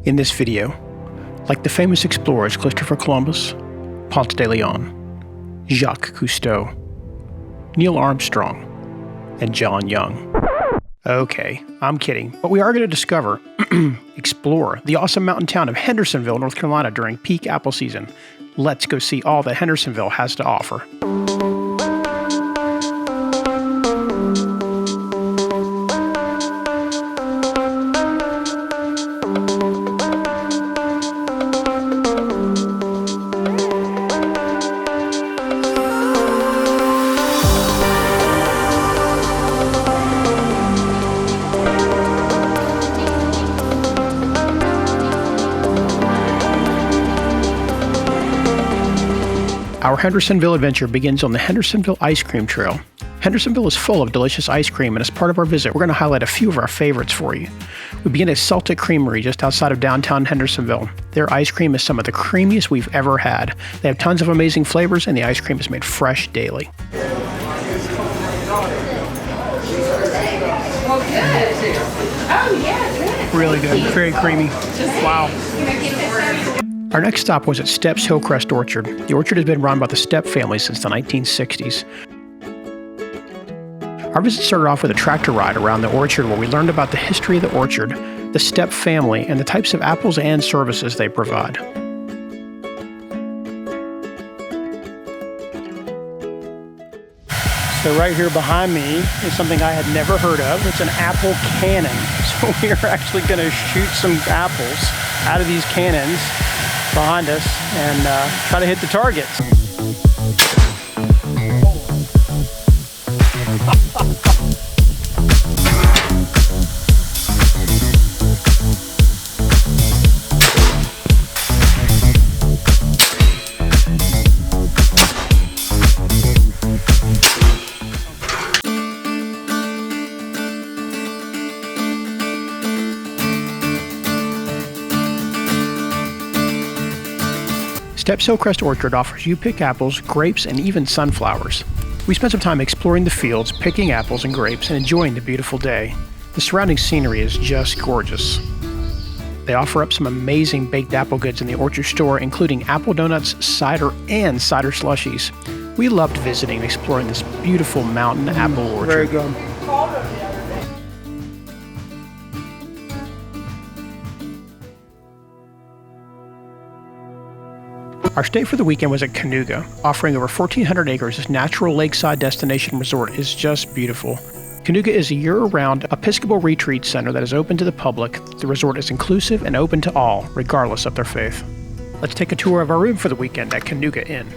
In this video, like the famous explorers Christopher Columbus, Ponce de Leon, Jacques Cousteau, Neil Armstrong, and John Young. Okay, I'm kidding, but we are going to discover, explore the awesome mountain town of Hendersonville, North Carolina during peak apple season. Let's go see all that Hendersonville has to offer. Our Hendersonville adventure begins on the Hendersonville Ice Cream Trail. Hendersonville is full of delicious ice cream, and as part of our visit, we're going to highlight a few of our favorites for you. We begin at Celtic Creamery just outside of downtown Hendersonville. Their ice cream is some of the creamiest we've ever had. They have tons of amazing flavors, and the ice cream is made fresh daily. Really good, very creamy. Wow. Our next stop was at Stepp's Hillcrest Orchard. The orchard has been run by the Stepp family since the 1960s. Our visit started off with a tractor ride around the orchard where we learned about the history of the orchard, the Stepp family, and the types of apples and services they provide. So right here behind me is something I had never heard of. It's an apple cannon. So we are actually going to shoot some apples out of these cannons behind us and try to hit the targets. Stepp's Hillcrest Orchard offers you pick apples, grapes, and even sunflowers. We spent some time exploring the fields, picking apples and grapes, and enjoying the beautiful day. The surrounding scenery is just gorgeous. They offer up some amazing baked apple goods in the orchard store, including apple donuts, cider, and cider slushies. We loved visiting and exploring this beautiful mountain apple orchard. Very good. Our stay for the weekend was at Kanuga, offering over 1,400 acres. This natural lakeside destination resort is just beautiful. Kanuga is a year-round Episcopal retreat center that is open to the public. The resort is inclusive and open to all, regardless of their faith. Let's take a tour of our room for the weekend at Kanuga Inn.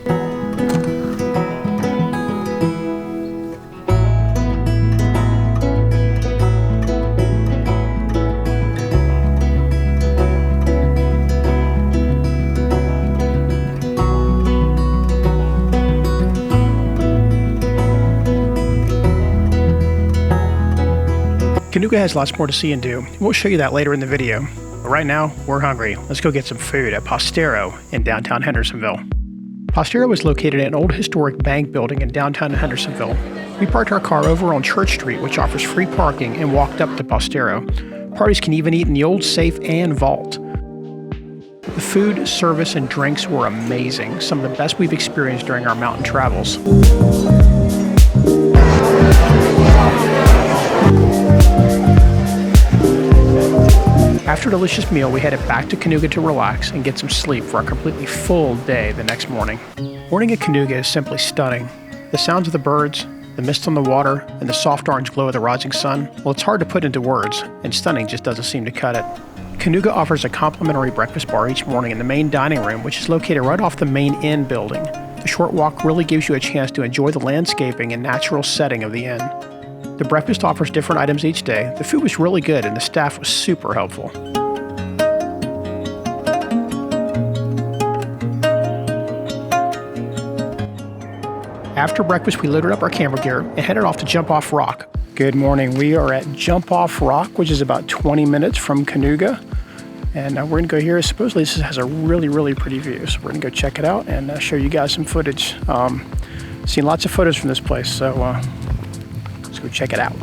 Kanuga has lots more to see and do. We'll show you that later in the video. But right now, we're hungry. Let's go get some food at Postero in downtown Hendersonville. Postero is located in an old historic bank building in downtown Hendersonville. We parked our car over on Church Street, which offers free parking, and walked up to Postero. Parties can even eat in the old safe and vault. The food, service, and drinks were amazing. Some of the best we've experienced during our mountain travels. After a delicious meal, we headed back to Kanuga to relax and get some sleep for a completely full day the next morning. Morning at Kanuga is simply stunning. The sounds of the birds, the mist on the water, and the soft orange glow of the rising sun, well, it's hard to put into words, and stunning just doesn't seem to cut it. Kanuga offers a complimentary breakfast bar each morning in the main dining room, which is located right off the main inn building. The short walk really gives you a chance to enjoy the landscaping and natural setting of the inn. The breakfast offers different items each day. The food was really good and the staff was super helpful. After breakfast, we loaded up our camera gear and headed off to Jump Off Rock. Good morning. We are at Jump Off Rock, which is about 20 minutes from Kanuga. And we're going to go here. Supposedly this has a really, really pretty view. So we're going to go check it out and show you guys some footage. Seen lots of photos from this place, so let's go check it out.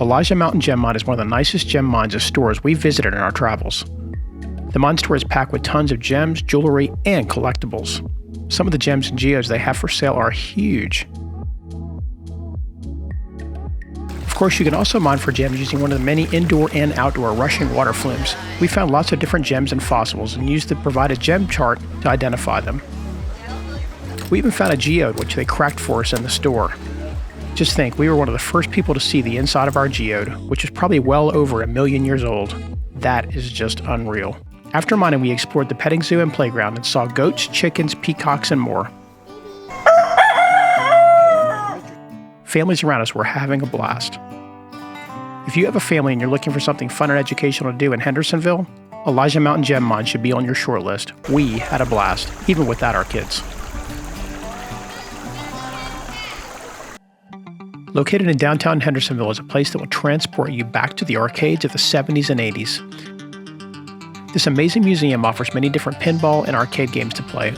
Elijah Mountain Gem Mine is one of the nicest gem mines and stores we've visited in our travels. The mine store is packed with tons of gems, jewelry, and collectibles. Some of the gems and geodes they have for sale are huge. Of course, you can also mine for gems using one of the many indoor and outdoor rushing water flumes. We found lots of different gems and fossils and used the provided gem chart to identify them. We even found a geode which they cracked for us in the store. Just think, we were one of the first people to see the inside of our geode, which is probably well over 1 million years old. That is just unreal. After mining, we explored the petting zoo and playground and saw goats, chickens, peacocks, and more. Families around us were having a blast. If you have a family and you're looking for something fun and educational to do in Hendersonville, Elijah Mountain Gem Mine should be on your short list. We had a blast, even without our kids. Located in downtown Hendersonville is a place that will transport you back to the arcades of the 70s and 80s. This amazing museum offers many different pinball and arcade games to play,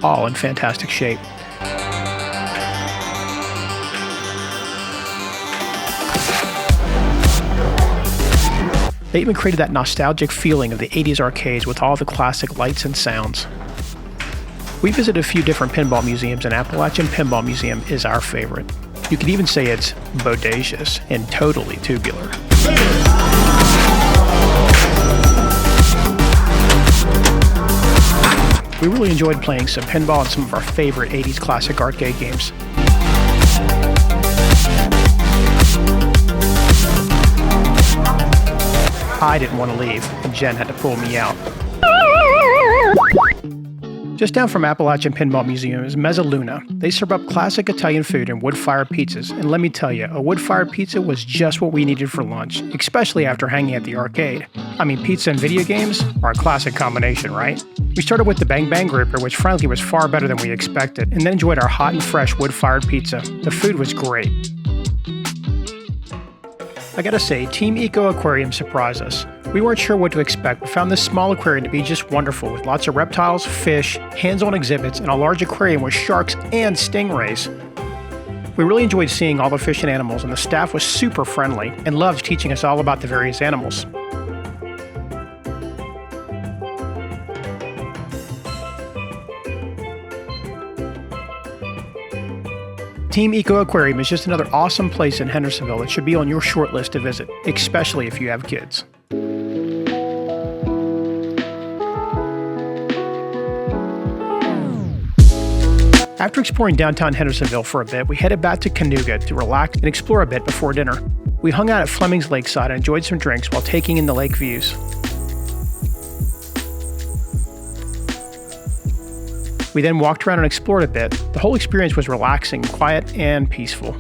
all in fantastic shape. They even created that nostalgic feeling of the 80s arcades with all the classic lights and sounds. We visited a few different pinball museums, and Appalachian Pinball Museum is our favorite. You could even say it's bodacious and totally tubular. We really enjoyed playing some pinball and some of our favorite 80s classic arcade games. I didn't want to leave, and Jen had to pull me out. Just down from Appalachian Pinball Museum is Mezzaluna. They serve up classic Italian food and wood-fired pizzas, and let me tell you, a wood-fired pizza was just what we needed for lunch, especially after hanging at the arcade. I mean, pizza and video games are a classic combination, right? We started with the Bang Bang Grouper, which frankly was far better than we expected, and then enjoyed our hot and fresh wood-fired pizza. The food was great. I gotta say, Team ECCO Aquarium surprised us. We weren't sure what to expect, but found this small aquarium to be just wonderful, with lots of reptiles, fish, hands-on exhibits, and a large aquarium with sharks and stingrays. We really enjoyed seeing all the fish and animals, and the staff was super friendly and loved teaching us all about the various animals. Team ECCO Aquarium is just another awesome place in Hendersonville that should be on your short list to visit, especially if you have kids. After exploring downtown Hendersonville for a bit, we headed back to Kanuga to relax and explore a bit before dinner. We hung out at Fleming's Lakeside and enjoyed some drinks while taking in the lake views. We then walked around and explored a bit. The whole experience was relaxing, quiet, and peaceful.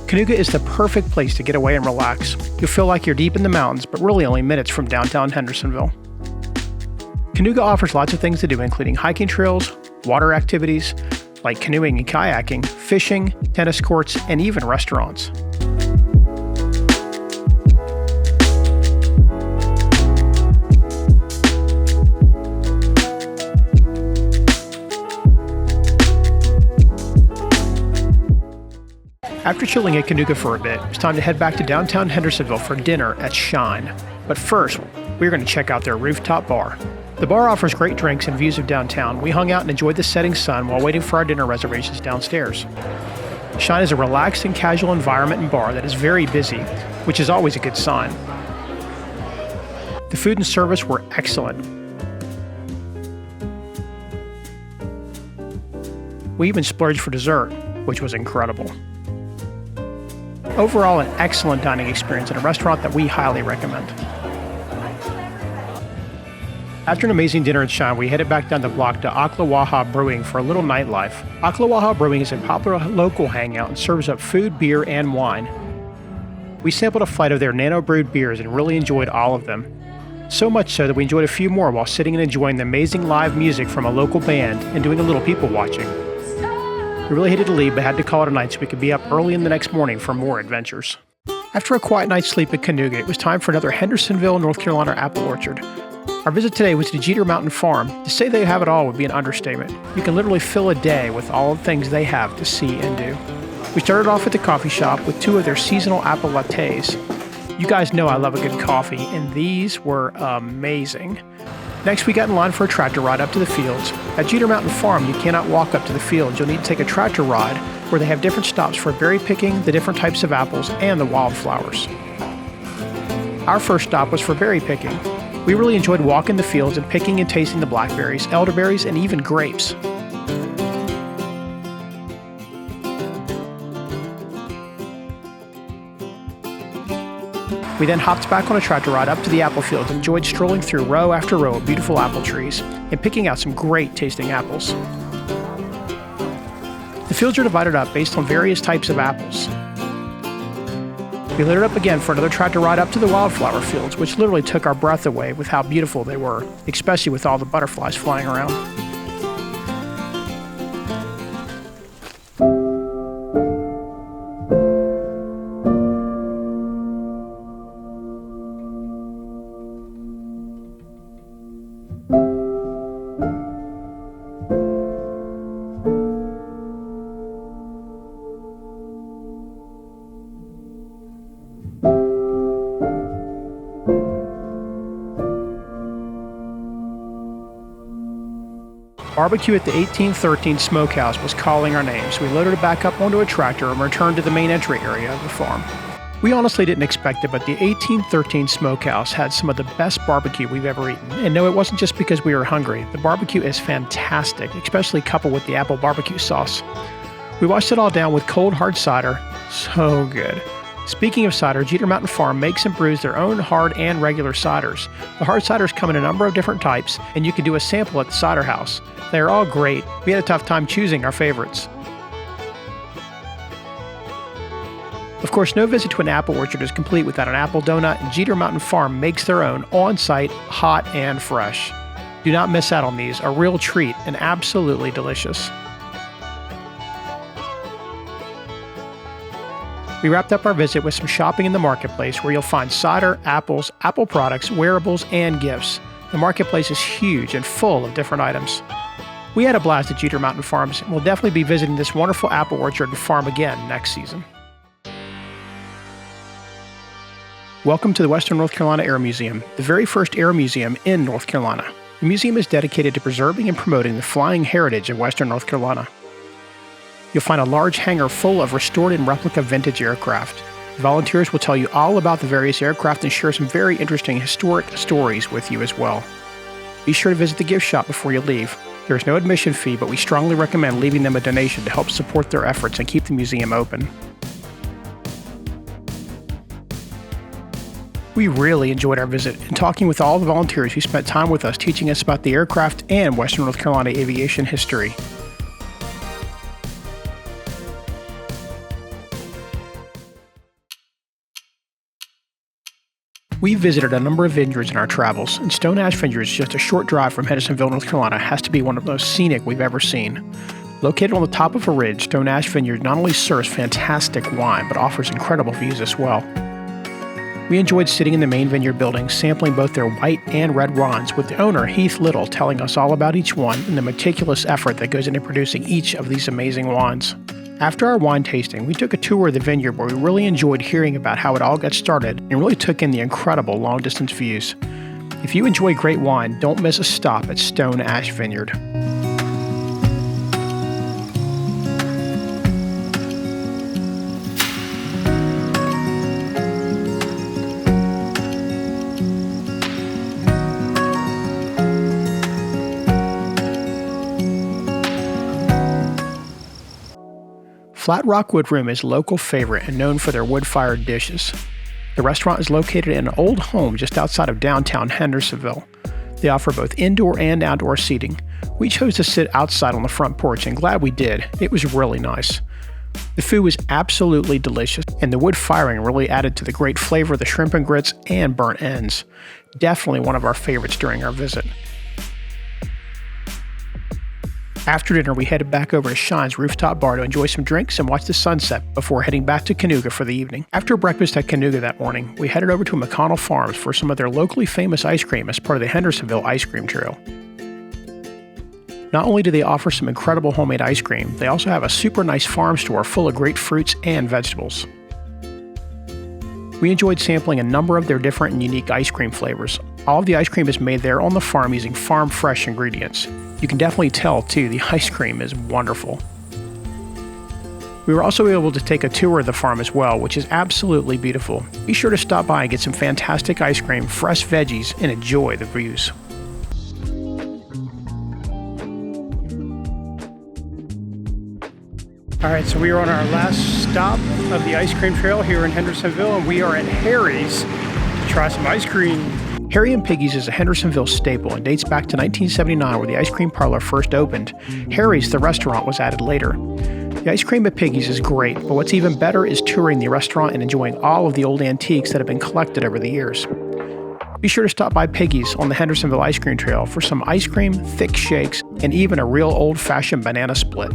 Kanuga is the perfect place to get away and relax. You'll feel like you're deep in the mountains, but really only minutes from downtown Hendersonville. Kanuga offers lots of things to do, including hiking trails, water activities like canoeing and kayaking, fishing, tennis courts, and even restaurants. After chilling at Kanuga for a bit, it was time to head back to downtown Hendersonville for dinner at Shine. But first, we're going to check out their rooftop bar. The bar offers great drinks and views of downtown. We hung out and enjoyed the setting sun while waiting for our dinner reservations downstairs. Shine is a relaxed and casual environment and bar that is very busy, which is always a good sign. The food and service were excellent. We even splurged for dessert, which was incredible. Overall, an excellent dining experience at a restaurant that we highly recommend. After an amazing dinner at Shine, we headed back down the block to Oklawaha Brewing for a little nightlife. Oklawaha Brewing is a popular local hangout and serves up food, beer, and wine. We sampled a flight of their nano-brewed beers and really enjoyed all of them. So much so that we enjoyed a few more while sitting and enjoying the amazing live music from a local band and doing a little people watching. We really hated to leave, but had to call it a night so we could be up early in the next morning for more adventures. After a quiet night's sleep at Kanuga, it was time for another Hendersonville, North Carolina apple orchard. Our visit today was to Jeter Mountain Farm. To say they have it all would be an understatement. You can literally fill a day with all the things they have to see and do. We started off at the coffee shop with 2 of their seasonal apple lattes. You guys know I love a good coffee, and these were amazing. Next, we got in line for a tractor ride up to the fields. At Jeter Mountain Farm, you cannot walk up to the fields. You'll need to take a tractor ride where they have different stops for berry picking, the different types of apples, and the wildflowers. Our first stop was for berry picking. We really enjoyed walking the fields and picking and tasting the blackberries, elderberries, and even grapes. We then hopped back on a tractor ride up to the apple fields and enjoyed strolling through row after row of beautiful apple trees and picking out some great tasting apples. The fields are divided up based on various types of apples. We lit it up again for another tractor ride up to the wildflower fields, which literally took our breath away with how beautiful they were, especially with all the butterflies flying around. Barbecue at the 1813 Smokehouse was calling our names. We loaded it back up onto a tractor and returned to the main entry area of the farm. We honestly didn't expect it, but the 1813 Smokehouse had some of the best barbecue we've ever eaten. And no, it wasn't just because we were hungry. The barbecue is fantastic, especially coupled with the apple barbecue sauce. We washed it all down with cold hard cider. So good. Speaking of cider, Jeter Mountain Farm makes and brews their own hard and regular ciders. The hard ciders come in a number of different types, and you can do a sample at the cider house. They are all great. We had a tough time choosing our favorites. Of course, no visit to an apple orchard is complete without an apple donut, and Jeter Mountain Farm makes their own on-site, hot and fresh. Do not miss out on these, a real treat and absolutely delicious. We wrapped up our visit with some shopping in the marketplace where you'll find cider, apples, apple products, wearables, and gifts. The marketplace is huge and full of different items. We had a blast at Jeter Mountain Farms and we'll definitely be visiting this wonderful apple orchard and farm again next season. Welcome to the Western North Carolina Air Museum, the very first air museum in North Carolina. The museum is dedicated to preserving and promoting the flying heritage of Western North Carolina. You'll find a large hangar full of restored and replica vintage aircraft. Volunteers will tell you all about the various aircraft and share some very interesting historic stories with you as well. Be sure to visit the gift shop before you leave. There is no admission fee, but we strongly recommend leaving them a donation to help support their efforts and keep the museum open. We really enjoyed our visit and talking with all the volunteers who spent time with us teaching us about the aircraft and Western North Carolina aviation history. We visited a number of vineyards in our travels, and Stone Ash Vineyard is just a short drive from Hendersonville, North Carolina, has to be one of the most scenic we've ever seen. Located on the top of a ridge, Stone Ash Vineyard not only serves fantastic wine, but offers incredible views as well. We enjoyed sitting in the main vineyard building, sampling both their white and red wines, with the owner, Heath Little, telling us all about each one and the meticulous effort that goes into producing each of these amazing wines. After our wine tasting, we took a tour of the vineyard where we really enjoyed hearing about how it all got started and really took in the incredible long-distance views. If you enjoy great wine, don't miss a stop at Stone Ash Vineyard. Flat Rock Wood Room is a local favorite and known for their wood-fired dishes. The restaurant is located in an old home just outside of downtown Hendersonville. They offer both indoor and outdoor seating. We chose to sit outside on the front porch, and glad we did. It was really nice. The food was absolutely delicious, and the wood firing really added to the great flavor of the shrimp and grits and burnt ends. Definitely one of our favorites during our visit. After dinner, we headed back over to Shine's rooftop bar to enjoy some drinks and watch the sunset before heading back to Kanuga for the evening. After breakfast at Kanuga that morning, we headed over to McConnell Farms for some of their locally famous ice cream as part of the Hendersonville Ice Cream Trail. Not only do they offer some incredible homemade ice cream, they also have a super nice farm store full of great fruits and vegetables. We enjoyed sampling a number of their different and unique ice cream flavors. All of the ice cream is made there on the farm using farm fresh ingredients. You can definitely tell too, the ice cream is wonderful. We were also able to take a tour of the farm as well, which is absolutely beautiful. Be sure to stop by and get some fantastic ice cream, fresh veggies, and enjoy the views. All right, so we are on our last stop of the ice cream trail here in Hendersonville, and we are at Harry's to try some ice cream. Harry and Piggy's is a Hendersonville staple and dates back to 1979, where the ice cream parlor first opened. Harry's, the restaurant, was added later. The ice cream at Piggy's is great, but what's even better is touring the restaurant and enjoying all of the old antiques that have been collected over the years. Be sure to stop by Piggy's on the Hendersonville Ice Cream Trail for some ice cream, thick shakes, and even a real old-fashioned banana split.